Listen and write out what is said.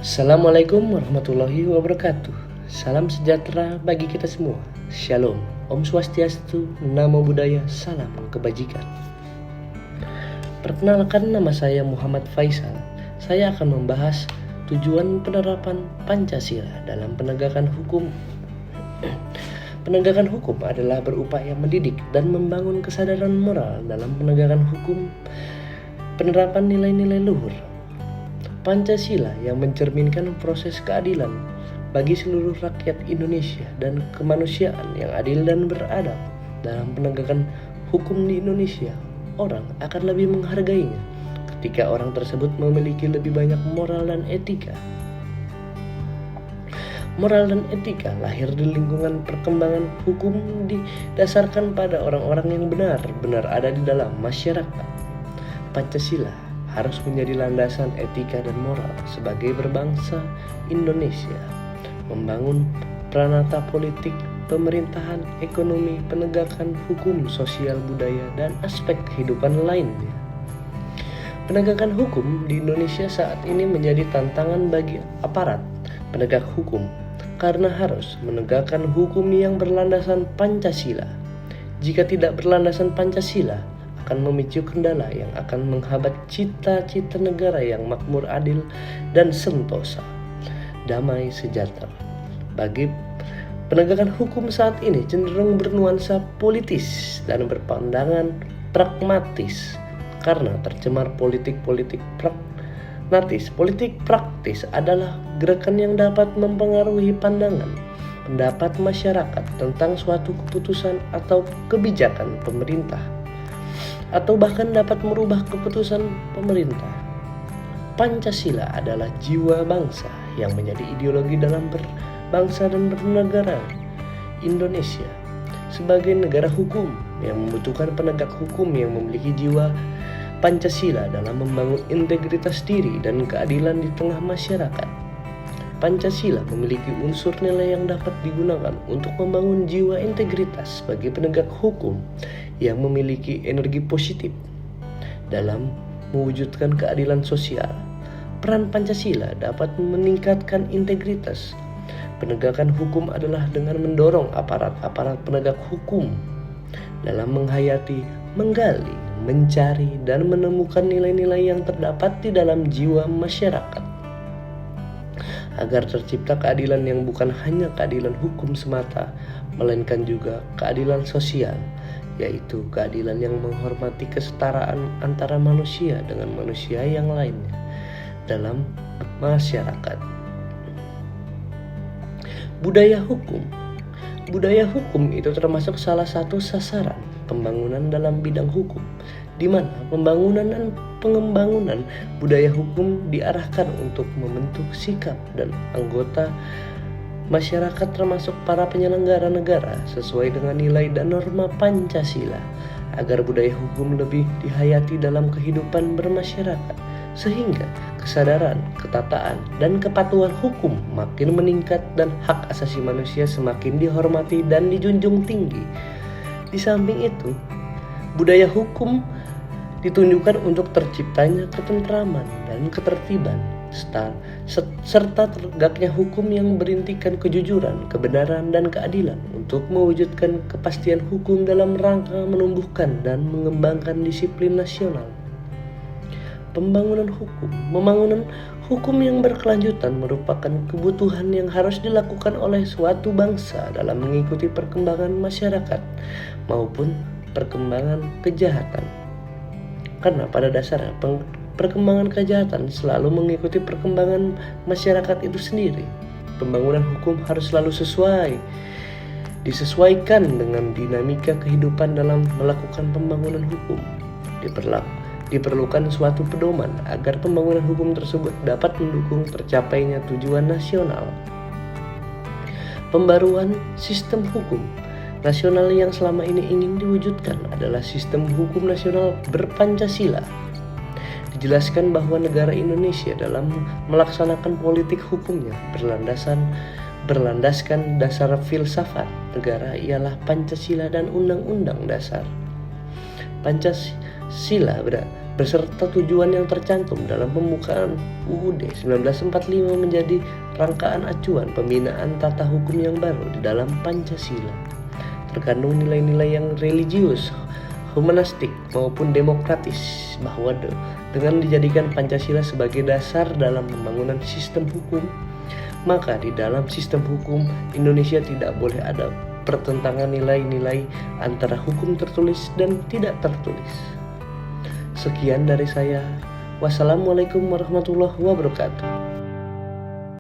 Assalamualaikum warahmatullahi wabarakatuh. Salam sejahtera bagi kita semua. Shalom, Om Swastiastu, Namo Buddhaya, salam kebajikan. Perkenalkan, nama saya Muhammad Faisal. Saya akan membahas tujuan penerapan Pancasila dalam penegakan hukum. Penegakan hukum adalah berupaya mendidik dan membangun kesadaran moral dalam penegakan hukum, penerapan nilai-nilai luhur Pancasila yang mencerminkan proses keadilan bagi seluruh rakyat Indonesia dan kemanusiaan yang adil dan beradab. Dalam penegakan hukum di Indonesia, orang akan lebih menghargainya ketika orang tersebut memiliki lebih banyak moral dan etika. Moral dan etika lahir di lingkungan perkembangan hukum didasarkan pada orang-orang yang benar-benar ada di dalam masyarakat. Pancasila harus menjadi landasan etika dan moral sebagai berbangsa Indonesia, membangun pranata politik, pemerintahan, ekonomi, penegakan hukum, sosial, budaya, dan aspek kehidupan lainnya. Penegakan hukum di Indonesia saat ini menjadi tantangan bagi aparat penegak hukum karena harus menegakkan hukum yang berlandasan Pancasila. Jika tidak berlandasan Pancasila, akan memicu kendala yang akan menghambat cita-cita negara yang makmur, adil, dan sentosa, damai sejahtera. Bagi penegakan hukum saat ini cenderung bernuansa politis dan berpandangan pragmatis karena tercemar politik pragmatis. Politik praktis adalah gerakan yang dapat mempengaruhi pandangan, pendapat masyarakat tentang suatu keputusan atau kebijakan pemerintah, atau bahkan dapat merubah keputusan pemerintah. Pancasila adalah jiwa bangsa yang menjadi ideologi dalam berbangsa dan bernegara. Indonesia sebagai negara hukum yang membutuhkan penegak hukum yang memiliki jiwa Pancasila dalam membangun integritas diri dan keadilan di tengah masyarakat. Pancasila memiliki unsur nilai yang dapat digunakan untuk membangun jiwa integritas bagi penegak hukum yang memiliki energi positif dalam mewujudkan keadilan sosial. Peran Pancasila dapat meningkatkan integritas penegakan hukum adalah dengan mendorong aparat penegak hukum dalam menghayati, menggali, mencari, dan menemukan nilai-nilai yang terdapat di dalam jiwa masyarakat, agar tercipta keadilan yang bukan hanya keadilan hukum semata, melainkan juga keadilan sosial, yaitu keadilan yang menghormati kesetaraan antara manusia dengan manusia yang lainnya dalam masyarakat. Budaya hukum itu termasuk salah satu sasaran pembangunan dalam bidang hukum, di mana pembangunan dan pengembangan budaya hukum diarahkan untuk membentuk sikap dan anggota masyarakat termasuk para penyelenggara negara sesuai dengan nilai dan norma Pancasila, agar budaya hukum lebih dihayati dalam kehidupan bermasyarakat, sehingga kesadaran, ketataan, dan kepatuhan hukum makin meningkat dan hak asasi manusia semakin dihormati dan dijunjung tinggi. Di samping itu, budaya hukum ditunjukkan untuk terciptanya ketentraman dan ketertiban, serta tegaknya hukum yang berintikan kejujuran, kebenaran, dan keadilan untuk mewujudkan kepastian hukum dalam rangka menumbuhkan dan mengembangkan disiplin nasional. Pembangunan hukum yang berkelanjutan merupakan kebutuhan yang harus dilakukan oleh suatu bangsa dalam mengikuti perkembangan masyarakat maupun perkembangan kejahatan. Karena pada dasarnya perkembangan kejahatan selalu mengikuti perkembangan masyarakat itu sendiri. Pembangunan hukum harus selalu disesuaikan dengan dinamika kehidupan. Dalam melakukan pembangunan hukum diperlukan suatu pedoman agar pembangunan hukum tersebut dapat mendukung tercapainya tujuan nasional. Pembaruan sistem hukum nasional yang selama ini ingin diwujudkan adalah sistem hukum nasional berpancasila. Dijelaskan bahwa negara Indonesia dalam melaksanakan politik hukumnya berlandaskan dasar filsafat negara ialah Pancasila dan Undang-Undang Dasar. Pancasila beserta tujuan yang tercantum dalam pembukaan UUD 1945 menjadi rangkaan acuan pembinaan tata hukum yang baru di dalam Pancasila. Terkandung nilai-nilai yang religius, humanistik maupun demokratis, bahwa dengan dijadikan Pancasila sebagai dasar dalam pembangunan sistem hukum, maka di dalam sistem hukum Indonesia tidak boleh ada pertentangan nilai-nilai antara hukum tertulis dan tidak tertulis. Sekian dari saya. Wassalamualaikum warahmatullahi wabarakatuh.